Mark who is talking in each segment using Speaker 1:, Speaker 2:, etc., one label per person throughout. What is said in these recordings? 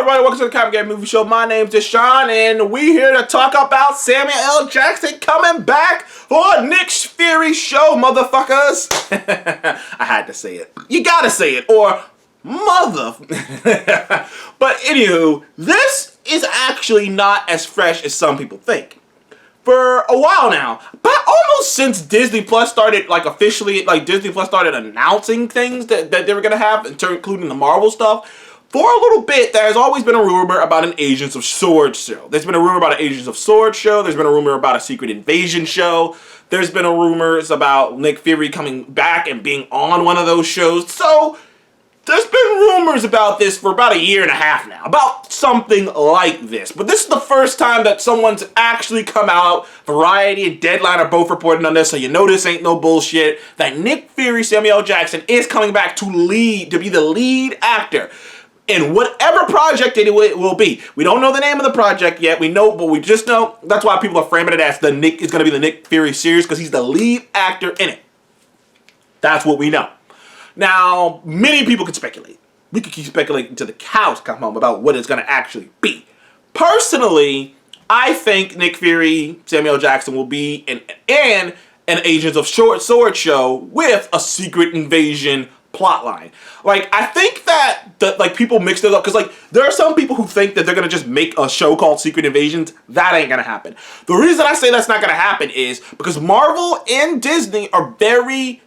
Speaker 1: everybody, welcome to the Comic Game Movie Show. My name's Deshaun, and we're here to talk about Samuel L. Jackson coming back for Nick Fury show, motherfuckers. I had to say it. You gotta say it, or mother. But anywho, this is actually not as fresh as some people think. For a while now, but almost since Disney Plus started, Disney Plus started announcing things that they were gonna have, including the Marvel stuff, for a little bit, there has always been a rumor about an Agents of S.W.O.R.D. show. There's been a rumor about an Agents of S.W.O.R.D. show. There's been a rumor about a Secret Invasion show. There's been rumors about Nick Fury coming back and being on one of those shows. So there's been rumors about this for about a year and a half now, about something like this. But this is the first time that someone's actually come out. Variety and Deadline are both reporting on this, so you know this ain't no bullshit. That Nick Fury, Samuel L. Jackson, is coming back to be the lead actor in whatever project it will be. We don't know the name of the project yet. We know, but we just know. That's why people are framing it as going to be the Nick Fury series, because he's the lead actor in it. That's what we know. Now, many people can speculate. We could keep speculating until the cows come home about what it's going to actually be. Personally, I think Nick Fury, Samuel L. Jackson will be in an Agents of S.W.O.R.D. show with a Secret Invasion plotline. I think that people mix it up, because there are some people who think that they're going to just make a show called Secret Invasions. That ain't going to happen. The reason I say that's not going to happen is because Marvel and Disney are very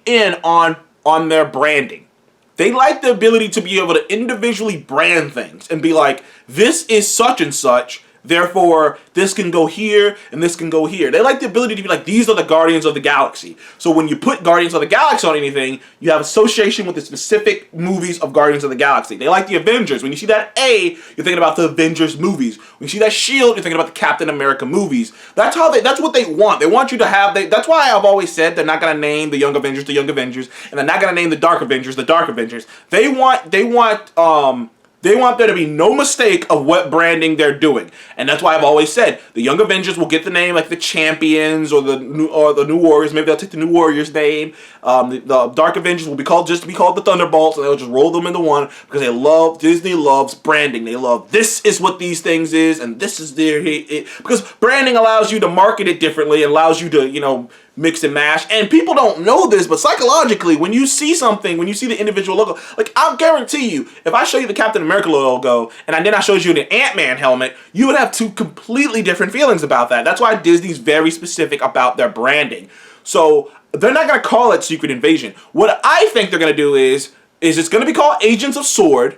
Speaker 1: in on their branding. They like the ability to be able to individually brand things and be like, this is such and such, therefore this can go here and this can go here. They like the ability to be like, these are the Guardians of the Galaxy. So when you put Guardians of the Galaxy on anything, you have association with the specific movies of Guardians of the Galaxy. They like the Avengers. When you see that A, you're thinking about the Avengers movies. When you see that shield, you're thinking about the Captain America movies. That's what they want. They want you to have, that's why I've always said they're not going to name the Young Avengers the Young Avengers, and they're not going to name the Dark Avengers the Dark Avengers. They want there to be no mistake of what branding they're doing. And that's why I've always said the Young Avengers will get the name like the Champions or the New Warriors. Maybe they'll take the New Warriors name. The Dark Avengers will be called the Thunderbolts, and they'll just roll them into one, because Disney loves branding. They love, this is what these things is, and this is because branding allows you to market it differently. It allows you to, mix and mash. And people don't know this, but psychologically, when you see something, when you see the individual logo, I'll guarantee you, if I show you the Captain America logo, and then I showed you the Ant-Man helmet, you would have two completely different feelings about that. That's why Disney's very specific about their branding. So they're not going to call it Secret Invasion. What I think they're going to do is it's going to be called Agents of S.W.O.R.D.,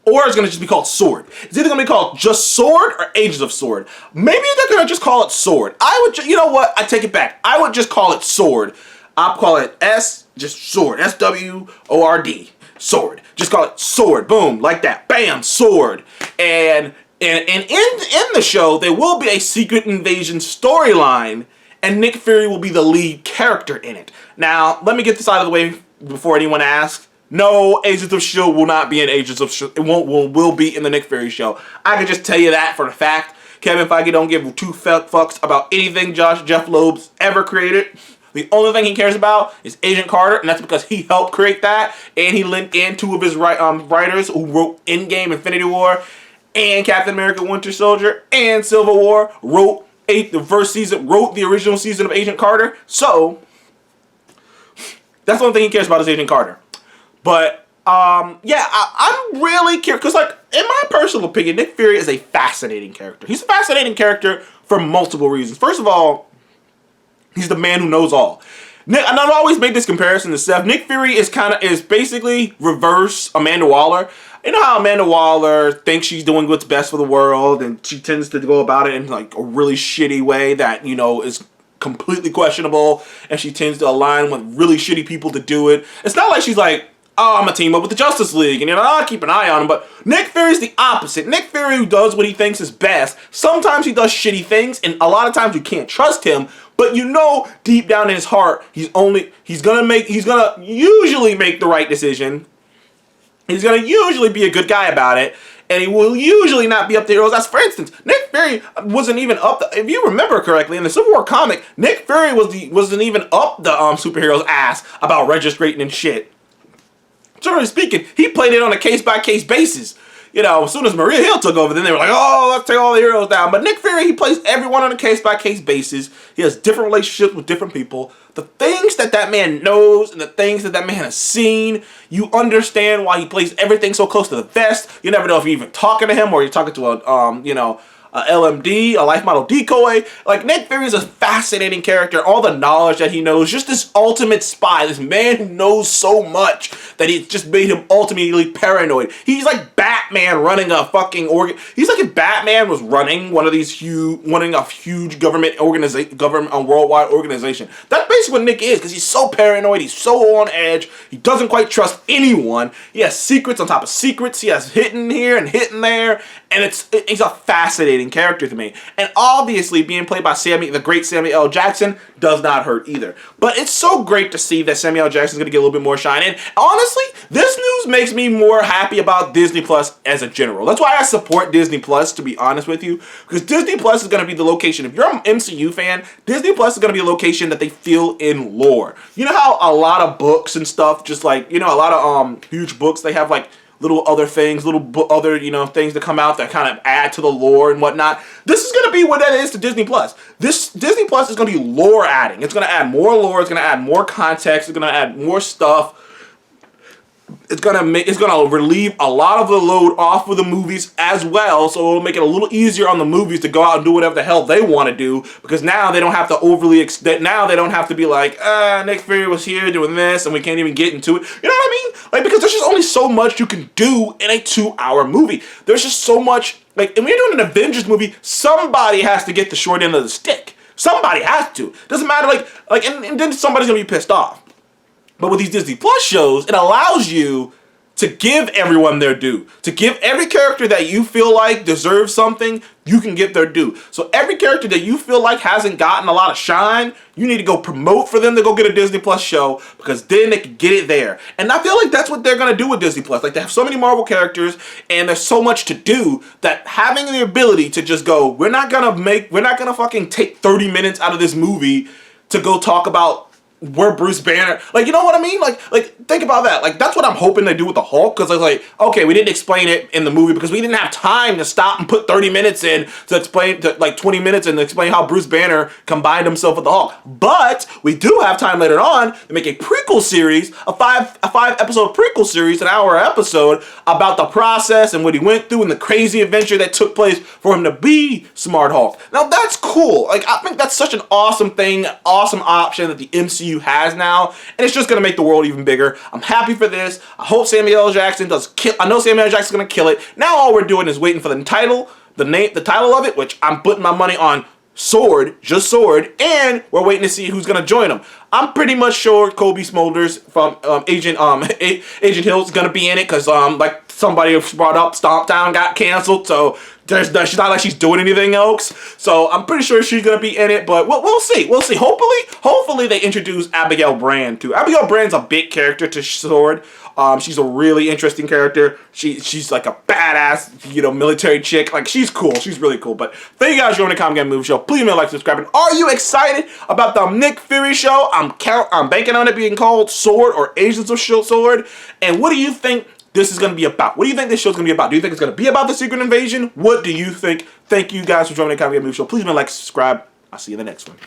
Speaker 1: or it's going to just be called S.W.O.R.D. It's either going to be called just S.W.O.R.D. or Agents of S.W.O.R.D. Maybe they're going to just call it S.W.O.R.D. You know what? I take it back. I would just call it S.W.O.R.D. I'll call it just S.W.O.R.D. S-W-O-R-D. S.W.O.R.D. Just call it S.W.O.R.D. Boom. Like that. Bam. S.W.O.R.D. And in the show, there will be a Secret Invasion storyline, and Nick Fury will be the lead character in it. Now, let me get this out of the way before anyone asks. No, Agents of S.H.I.E.L.D. will not be in Agents of S.H.I.E.L.D. It will be in the Nick Fury show. I can just tell you that for a fact. Kevin Feige don't give two fucks about anything Jeff Loeb's ever created. The only thing he cares about is Agent Carter, and that's because he helped create that, and he lent in two of his writers who wrote Endgame, Infinity War, and Captain America: Winter Soldier, and Civil War, wrote the original season of Agent Carter. So that's the only thing he cares about is Agent Carter. But, I'm really curious, because, in my personal opinion, Nick Fury is a fascinating character. He's a fascinating character for multiple reasons. First of all, he's the man who knows all. And I've always made this comparison to Seth. Nick Fury is basically reverse Amanda Waller. You know how Amanda Waller thinks she's doing what's best for the world, and she tends to go about it in, a really shitty way that, is completely questionable, and she tends to align with really shitty people to do it. It's not like she's like, oh, I'm a team up with the Justice League, and I'll keep an eye on him. But Nick Fury's the opposite. Nick Fury does what he thinks is best. Sometimes he does shitty things, and a lot of times you can't trust him. But deep down in his heart, he's gonna usually make the right decision. He's gonna usually be a good guy about it, and he will usually not be up to heroes. As for instance, Nick Fury wasn't even up. If you remember correctly, in the Civil War comic, Nick Fury wasn't even up the superhero's ass about registering and shit generally speaking, he played it on a case-by-case basis. You know, as soon as Maria Hill took over, then they were like, oh, let's take all the heroes down. But Nick Fury, he plays everyone on a case-by-case basis. He has different relationships with different people. The things that man knows and the things that man has seen, you understand why he plays everything so close to the vest. You never know if you're even talking to him or you're talking to a LMD, a life model decoy. Like, Nick Fury is a fascinating character. All the knowledge that he knows, just this ultimate spy, this man who knows so much that it just made him ultimately paranoid. He's like Batman running a fucking He's like if Batman was running one of these huge government worldwide organization. That's basically what Nick is, because he's so paranoid. He's so on edge. He doesn't quite trust anyone. He has secrets on top of secrets. He has hidden here and hidden there, and he's a fascinating character to me. And obviously being played by the great Samuel L. Jackson does not hurt either. But it's so great to see that Samuel L. Jackson's going to get a little bit more shine. And honestly, this news makes me more happy about Disney Plus as a general. That's why I support Disney Plus, to be honest with you. Because Disney Plus is going to be the location. If you're an MCU fan, Disney Plus is going to be a location that they fill in lore. You know how a lot of books and stuff, just like, you know, a lot of huge books, they have like little other things, other things that come out that kind of add to the lore and whatnot. This is going to be what that is to Disney Plus. This Disney Plus is going to be lore adding. It's going to add more lore. It's going to add more context. It's going to add more stuff. It's gonna relieve a lot of the load off of the movies as well, so it'll make it a little easier on the movies to go out and do whatever the hell they want to do, because now they don't have to now they don't have to be like, Nick Fury was here doing this and we can't even get into it. You know what I mean? Like, because there's just only so much you can do in a 2-hour movie. There's just so much, like, when you're doing an Avengers movie, somebody has to get the short end of the stick. Somebody has to. Doesn't matter, and then somebody's gonna be pissed off. But with these Disney Plus shows, it allows you to give everyone their due. To give every character that you feel like deserves something, you can get their due. So every character that you feel like hasn't gotten a lot of shine, you need to go promote for them to go get a Disney Plus show, because then they can get it there. And I feel like that's what they're gonna do with Disney Plus. Like, they have so many Marvel characters and there's so much to do that having the ability to just go, we're not gonna fucking take 30 minutes out of this movie to go talk about where Bruce Banner, like, you know what I mean? Like, think about that. Like, that's what I'm hoping they do with the Hulk, because I was like, okay, we didn't explain it in the movie because we didn't have time to stop and put 30 minutes in to explain, like 20 minutes and explain how Bruce Banner combined himself with the Hulk. But we do have time later on to make a prequel series, a five episode prequel series, an hour episode about the process and what he went through and the crazy adventure that took place for him to be Smart Hulk. Now, that's cool. Like, I think that's such an awesome thing, awesome option that the MCU has now, and it's just gonna make the world even bigger. I'm happy for this. I hope Samuel L. Jackson I know Samuel L. Jackson's gonna kill it. Now all we're doing is waiting for the title, the title of it, which I'm putting my money on Sword, just Sword, and we're waiting to see who's gonna join him. I'm pretty much sure Kobe Smulders from Agent Hill is gonna be in it, because like somebody brought up, Stomptown got canceled, so she's not like she's doing anything else. So I'm pretty sure she's gonna be in it, but we'll see. We'll see. Hopefully they introduce Abigail Brand too. Abigail Brand's a big character to Sword. She's a really interesting character. She's like a badass, military chick. Like, she's cool. She's really cool. But thank you guys for joining the Comic Game Movie Show. Please like, subscribe. And are you excited about the Nick Fury show? I'm banking on it being called Sword or Agents of Sword. And what do you think this is going to be about? What do you think this show's going to be about? Do you think it's going to be about the Secret Invasion? What do you think? Thank you guys for joining the Comic Game Movie Show. Please like, subscribe. I'll see you in the next one.